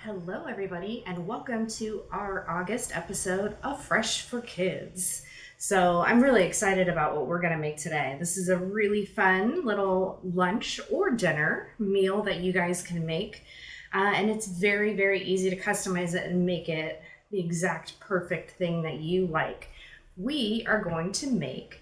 Hello everybody and welcome to our August episode of Fresh for Kids. So I'm really excited about what we're going to make today. This is a really fun little lunch or dinner meal that you guys can make. And it's very, very easy to customize it and make it the exact perfect thing that you like. We are going to make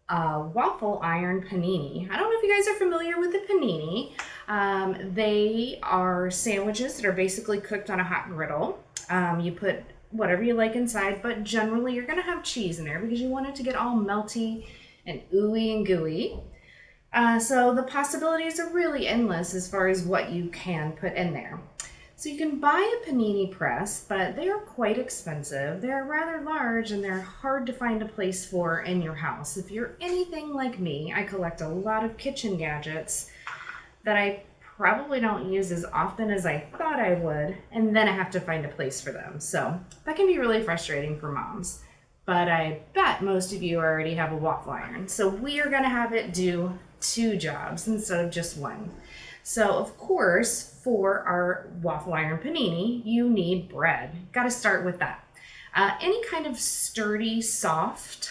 waffle iron panini. I don't know if you guys are familiar with the panini. They are sandwiches that are basically cooked on a hot griddle. You put whatever you like inside, but generally you're going to have cheese in there because you want it to get all melty and ooey and gooey. So the possibilities are really endless as far as what you can put in there. So you can buy a panini press, but they are quite expensive. They're rather large and they're hard to find a place for in your house. If you're anything like me, I collect a lot of kitchen gadgets that I probably don't use as often as I thought I would, and then I have to find a place for them. So that can be really frustrating for moms. But I bet most of you already have a waffle iron. So we are gonna have it do 2 jobs instead of just one. So of course, for our waffle iron panini, you need bread. Got to start with that. Any kind of sturdy, soft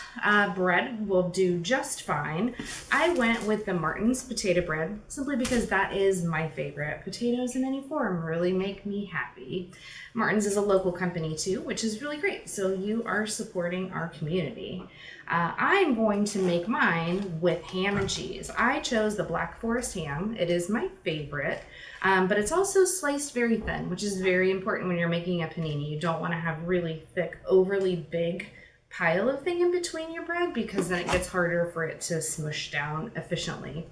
bread will do just fine. I went with the Martin's potato bread simply because that is my favorite. Potatoes in any form really make me happy. Martin's is a local company too, which is really great. So you are supporting our community. I'm going to make mine with ham and cheese. I chose the Black Forest ham. It is my favorite, but it's also sliced very thin, which is very important when you're making a panini. You don't want to have really thick, overly big pile of thing in between your bread because then it gets harder for it to smush down efficiently.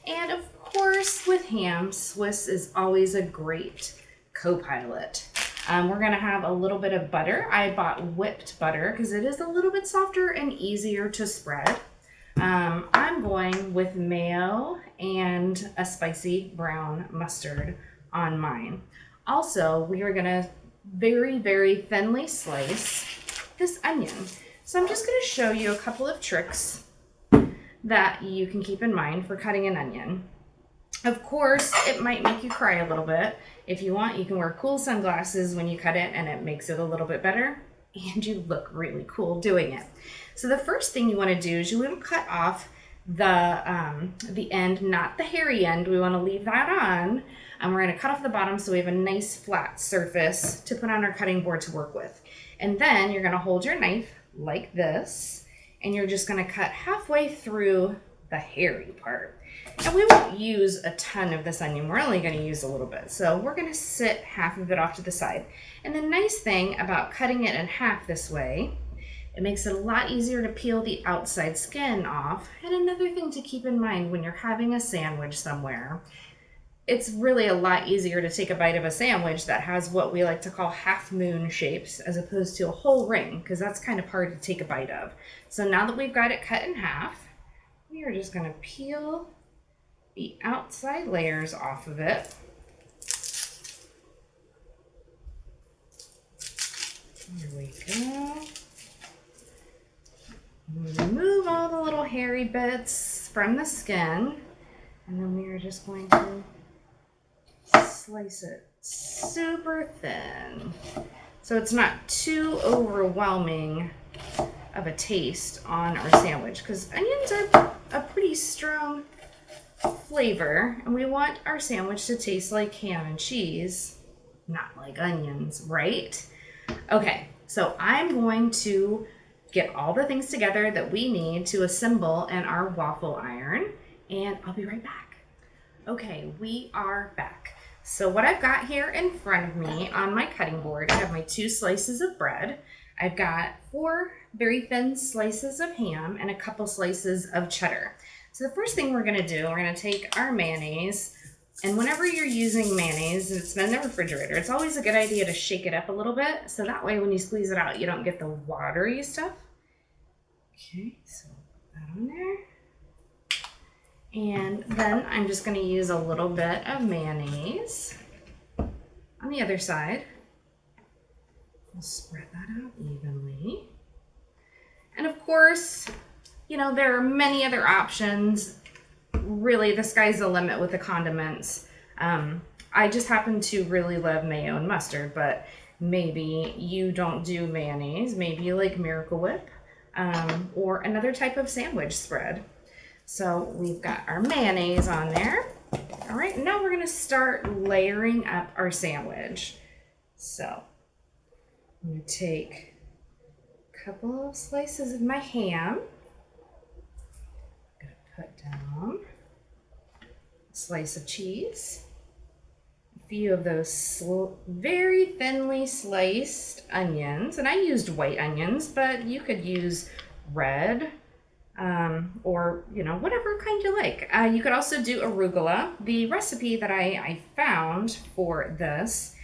And of course, with ham, Swiss is always a great co-pilot. We're gonna have a little bit of butter. I bought whipped butter because it is a little bit softer and easier to spread. I'm going with mayo and a spicy brown mustard on mine. Also, we are gonna very, very thinly slice this onion. So I'm just gonna show you a couple of tricks that you can keep in mind for cutting an onion. Of course, it might make you cry a little bit. If you want, you can wear cool sunglasses when you cut it and it makes it a little bit better and you look really cool doing it. So the first thing you want to do is you want to cut off the end, not the hairy end. We want to leave that on. And we're going to cut off the bottom so we have a nice flat surface to put on our cutting board to work with. And then you're going to hold your knife like this and you're just going to cut halfway through the hairy part. And we won't use a ton of this onion. We're only going to use a little bit. So we're going to sit half of it off to the side. And the nice thing about cutting it in half this way, it makes it a lot easier to peel the outside skin off. And another thing to keep in mind when you're having a sandwich somewhere, it's really a lot easier to take a bite of a sandwich that has what we like to call half moon shapes as opposed to a whole ring, because that's kind of hard to take a bite of. So now that we've got it cut in half, we are just going to peel the outside layers off of it. Here we go. Remove all the little hairy bits from the skin, and then we are just going to slice it super thin so it's not too overwhelming of a taste on our sandwich, because onions are a pretty strong flavor and we want our sandwich to taste like ham and cheese, not like onions, right? Okay, so I'm going to get all the things together that we need to assemble in our waffle iron and I'll be right back. Okay, we are back. So what I've got here in front of me on my cutting board, I have my 2 slices of bread. I've got 4 very thin slices of ham and a couple slices of cheddar. So the first thing we're gonna do, we're gonna take our mayonnaise, and whenever you're using mayonnaise and it's been in the refrigerator, it's always a good idea to shake it up a little bit, so that way when you squeeze it out, you don't get the watery stuff. Okay, so put that on there. And then I'm just gonna use a little bit of mayonnaise on the other side. We'll spread that out evenly. And of course, you know, there are many other options. Really, the sky's the limit with the condiments. I just happen to really love mayo and mustard, but maybe you don't do mayonnaise. Maybe you like Miracle Whip, or another type of sandwich spread. So we've got our mayonnaise on there. All right, now we're gonna start layering up our sandwich. So I'm gonna take a couple of slices of my ham. I'm gonna put down a slice of cheese, a few of those very thinly sliced onions, and I used white onions, but you could use red, or you know, whatever kind you like. You could also do arugula. The recipe that I found for this,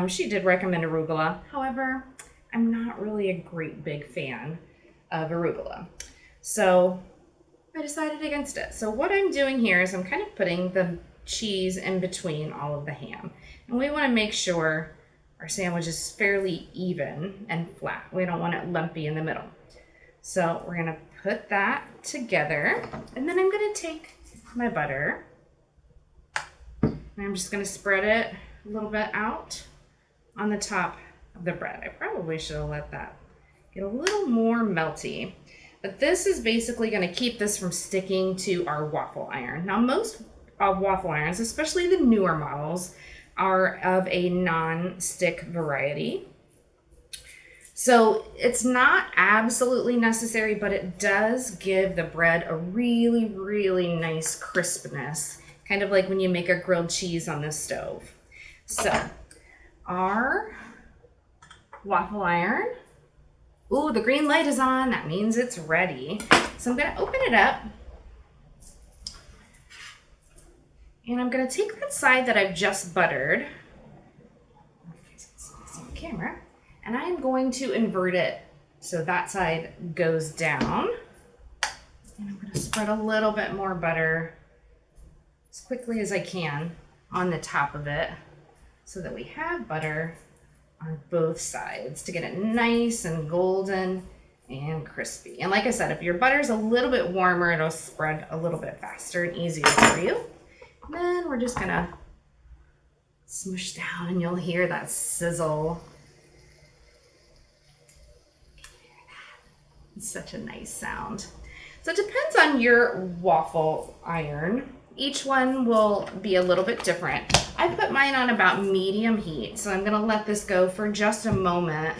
she did recommend arugula. However, I'm not really a great big fan of arugula, so I decided against it. So what I'm doing here is I'm kind of putting the cheese in between all of the ham, and we want to make sure our sandwich is fairly even and flat. We don't want it lumpy in the middle. So we're gonna put that together, and then I'm gonna take my butter and I'm just gonna spread it a little bit out on the top of the bread. I probably should have let that get a little more melty, but this is basically gonna keep this from sticking to our waffle iron. Now most waffle irons, especially the newer models, are of a non-stick variety. So it's not absolutely necessary, but it does give the bread a really, really nice crispness, kind of like when you make a grilled cheese on the stove. So our waffle iron, ooh, the green light is on. That means it's ready. So I'm gonna open it up, and I'm gonna take that side that I've just buttered, on camera, and I'm going to invert it so that side goes down. And I'm going to spread a little bit more butter as quickly as I can on the top of it so that we have butter on both sides to get it nice and golden and crispy. And like I said, if your butter's a little bit warmer, it'll spread a little bit faster and easier for you. And then we're just going to smush down, and you'll hear that sizzle. It's such a nice sound. So it depends on your waffle iron. Each one will be a little bit different. I put mine on about medium heat, so I'm gonna let this go for just a moment,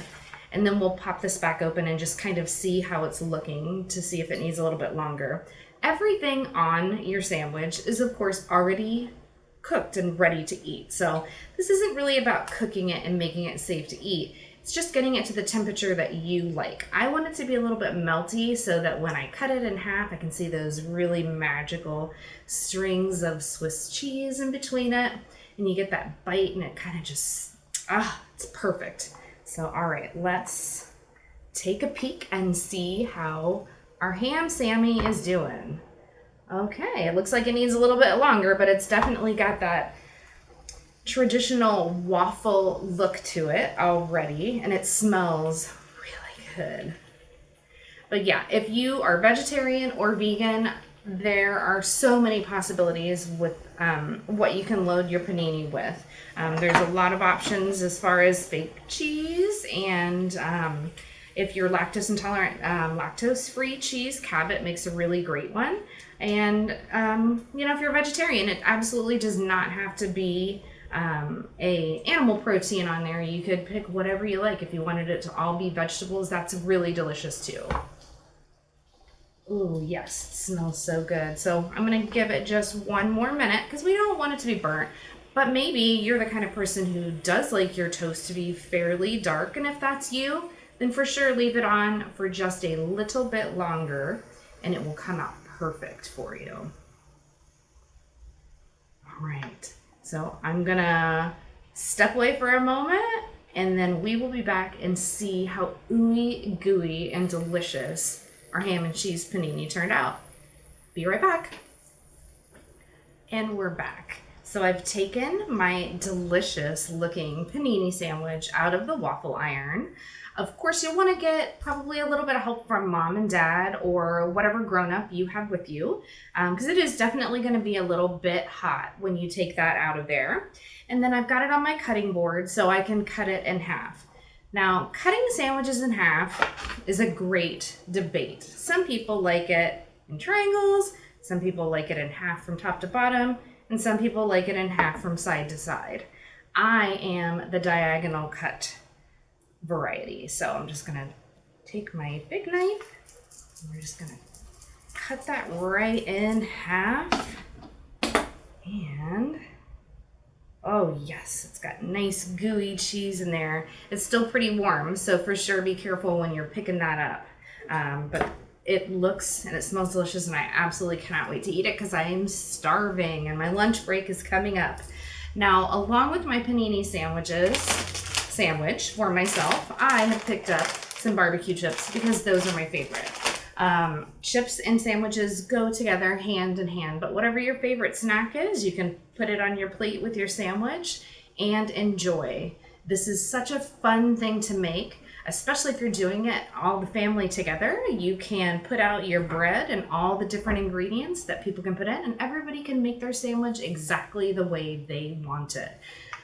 and then we'll pop this back open and just kind of see how it's looking to see if it needs a little bit longer. Everything on your sandwich is of course already cooked and ready to eat. So this isn't really about cooking it and making it safe to eat. It's just getting it to the temperature that you like. I want it to be a little bit melty so that when I cut it in half, I can see those really magical strings of Swiss cheese in between it. And you get that bite, and it kind of just, it's perfect. So, all right, let's take a peek and see how our ham Sammy is doing. Okay, it looks like it needs a little bit longer, but it's definitely got that traditional waffle look to it already, and it smells really good. But yeah, if you are vegetarian or vegan, there are so many possibilities with what you can load your panini with. There's a lot of options as far as fake cheese, and if you're lactose intolerant, lactose-free cheese, Cabot makes a really great one. And you know, if you're a vegetarian, it absolutely does not have to be a animal protein on there. You could pick whatever you like. If you wanted it to all be vegetables, that's really delicious too. Ooh, yes, it smells so good. So I'm gonna give it just one more minute because we don't want it to be burnt. But maybe you're the kind of person who does like your toast to be fairly dark, and if that's you, then for sure leave it on for just a little bit longer and it will come out perfect for you. All right. So I'm gonna step away for a moment, and then we will be back and see how ooey gooey and delicious our ham and cheese panini turned out. Be right back. And we're back. So I've taken my delicious looking panini sandwich out of the waffle iron. Of course, you'll want to get probably a little bit of help from mom and dad or whatever grown up you have with you, because it is definitely going to be a little bit hot when you take that out of there. And then I've got it on my cutting board so I can cut it in half. Now, cutting sandwiches in half is a great debate. Some people like it in triangles, some people like it in half from top to bottom, and some people like it in half from side to side. I am the diagonal cut variety. So I'm just gonna take my big knife and we're just gonna cut that right in half. And oh yes, it's got nice gooey cheese in there. It's still pretty warm, so for sure be careful when you're picking that up. But it looks and it smells delicious, and I absolutely cannot wait to eat it because I am starving and my lunch break is coming up. Now, along with my panini sandwich for myself, I have picked up some barbecue chips because those are my favorite. Chips and sandwiches go together hand in hand, but whatever your favorite snack is, you can put it on your plate with your sandwich and enjoy. This is such a fun thing to make, especially if you're doing it all the family together. You can put out your bread and all the different ingredients that people can put in, and everybody can make their sandwich exactly the way they want it.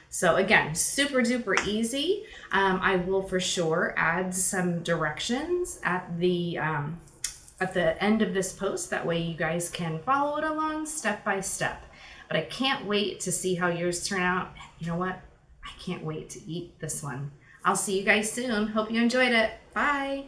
So again, super duper easy. I will for sure add some directions at the end of this post. That way you guys can follow it along step by step. But I can't wait to see how yours turn out. You know what? I can't wait to eat this one. I'll see you guys soon. Hope you enjoyed it. Bye.